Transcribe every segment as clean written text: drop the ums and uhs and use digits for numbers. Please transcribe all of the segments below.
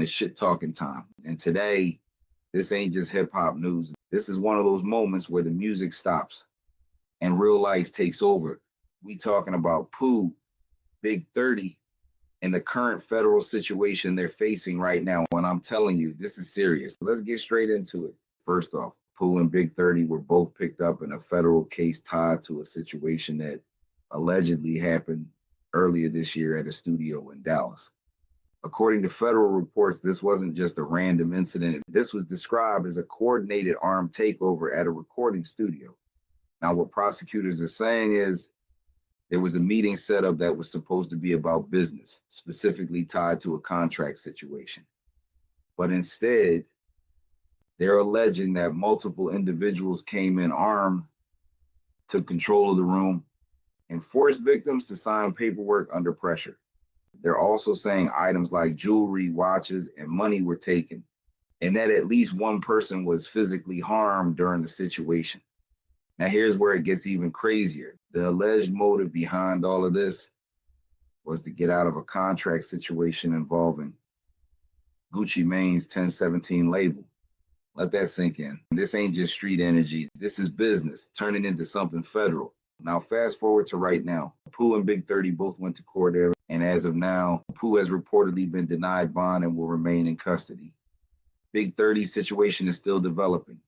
to Shyt Talkin Time. And today, this ain't just hip hop news. This is one of those moments where the music stops and real life takes over. We talking about Pooh, Big 30, and the current federal situation they're facing right now. And I'm telling you, this is serious. Let's get straight into it. First off, Pooh and Big 30 were both picked up in a federal case tied to a situation that allegedly happened earlier this year at a studio in Dallas. According to federal reports, this wasn't just a random incident. This was described as a coordinated armed takeover at a recording studio. Now, what prosecutors are saying is there was a meeting set up that was supposed to be about business, specifically tied to a contract situation. But instead, they're alleging that multiple individuals came in armed, took control of the room, and forced victims to sign paperwork under pressure. They're also saying items like jewelry, watches, and money were taken, and that at least one person was physically harmed during the situation. Now, here's where it gets even crazier. The alleged motive behind all of this was to get out of a contract situation involving Gucci Mane's 1017 label. Let that sink in. This ain't just street energy. This is business turning into something federal. Now, fast forward to right now. Pooh and Big 30 both went to court there, and as of now, Pooh has reportedly been denied bond and will remain in custody. Big 30's situation is still developing.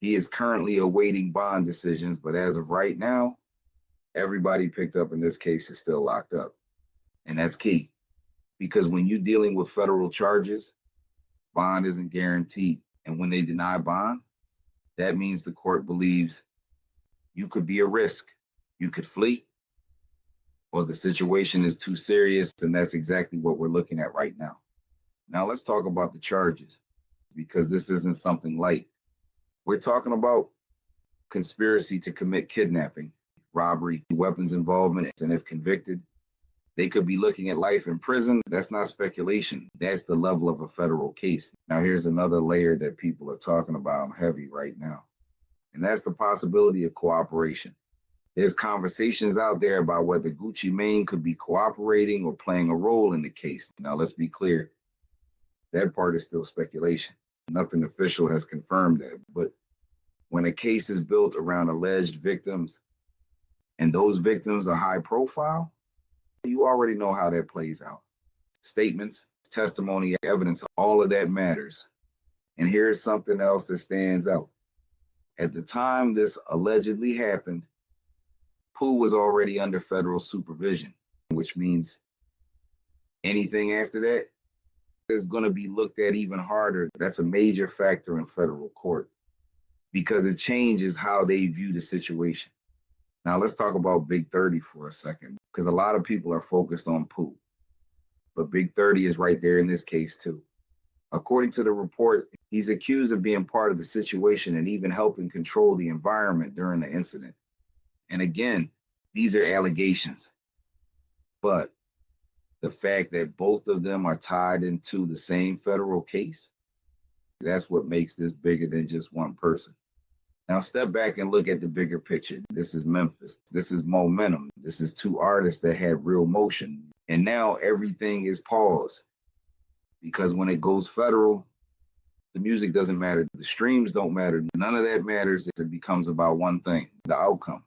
He is currently awaiting bond decisions, but as of right now, everybody picked up in this case is still locked up. And that's key, because when you're dealing with federal charges, bond isn't guaranteed. And when they deny bond, that means the court believes you could be a risk. You could flee, or the situation is too serious, and that's exactly what we're looking at right now. Now let's talk about the charges, because this isn't something light. We're talking about conspiracy to commit kidnapping, robbery, weapons involvement, and if convicted, they could be looking at life in prison. That's not speculation. That's the level of a federal case. Now here's another layer that people are talking about heavy right now, and that's the possibility of cooperation. There's conversations out there about whether Gucci Mane could be cooperating or playing a role in the case. Now, let's be clear. That part is still speculation. Nothing official has confirmed that. But when a case is built around alleged victims, and those victims are high profile, you already know how that plays out. Statements, testimony, evidence, all of that matters. And here's something else that stands out. At the time this allegedly happened, Pooh was already under federal supervision, which means anything after that is going to be looked at even harder. That's a major factor in federal court because it changes how they view the situation. Now let's talk about Big 30 for a second, because a lot of people are focused on Pooh, but Big 30 is right there in this case too. According to the report, he's accused of being part of the situation and even helping control the environment during the incident. And again, these are allegations, but the fact that both of them are tied into the same federal case, that's what makes this bigger than just one person. Now step back and look at the bigger picture. This is Memphis. This is momentum. This is two artists that had real motion. And now everything is paused because when it goes federal, the music doesn't matter. The streams don't matter. None of that matters. It becomes about one thing, the outcome.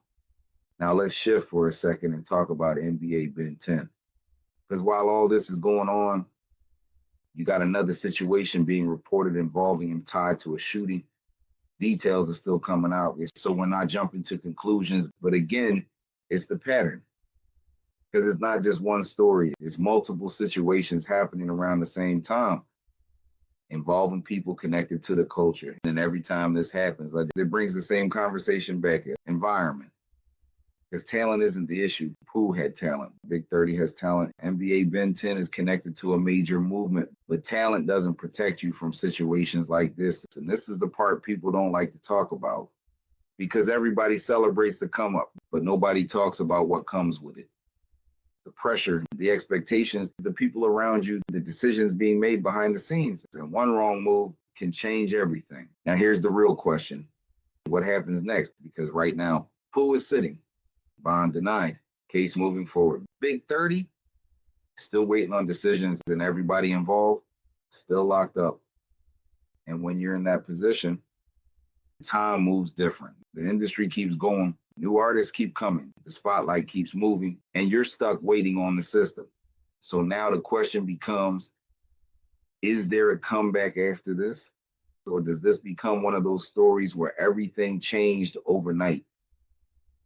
Now let's shift for a second and talk about NBA Ben 10. Because while all this is going on, you got another situation being reported involving him tied to a shooting. Details are still coming out, so we're not jumping to conclusions. But again, it's the pattern. Because it's not just one story. It's multiple situations happening around the same time, involving people connected to the culture. And every time this happens, it brings the same conversation back. Environment. Because talent isn't the issue. Pooh had talent. Big 30 has talent. NBA Ben 10 is connected to a major movement, but talent doesn't protect you from situations like this. And this is the part people don't like to talk about because everybody celebrates the come up, but nobody talks about what comes with it. The pressure, the expectations, the people around you, the decisions being made behind the scenes. And one wrong move can change everything. Now, here's the real question. What happens next? Because right now, Pooh is sitting. Bond denied. Case moving forward. Big 30, still waiting on decisions and everybody involved still locked up. And when you're in that position, time moves different. The industry keeps going. New artists keep coming. The spotlight keeps moving, and you're stuck waiting on the system. So now the question becomes, is there a comeback after this? Or does this become one of those stories where everything changed overnight?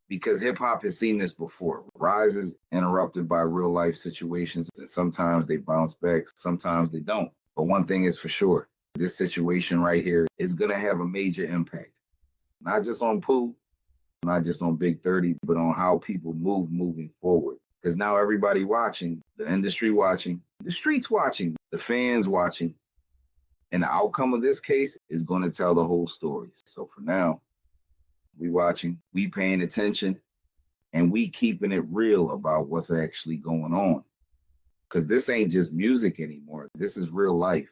Because hip hop has seen this before. Rises interrupted by real life situations, and sometimes they bounce back, sometimes they don't. But one thing is for sure, this situation right here is going to have a major impact, not just on Pooh, not just on Big 30, but on how people move moving forward. Because now everybody watching, the industry watching, the streets watching, the fans watching, and the outcome of this case is going to tell the whole story. So for now, we watching, we paying attention, and we keeping it real about what's actually going on. Because this ain't just music anymore. This is real life.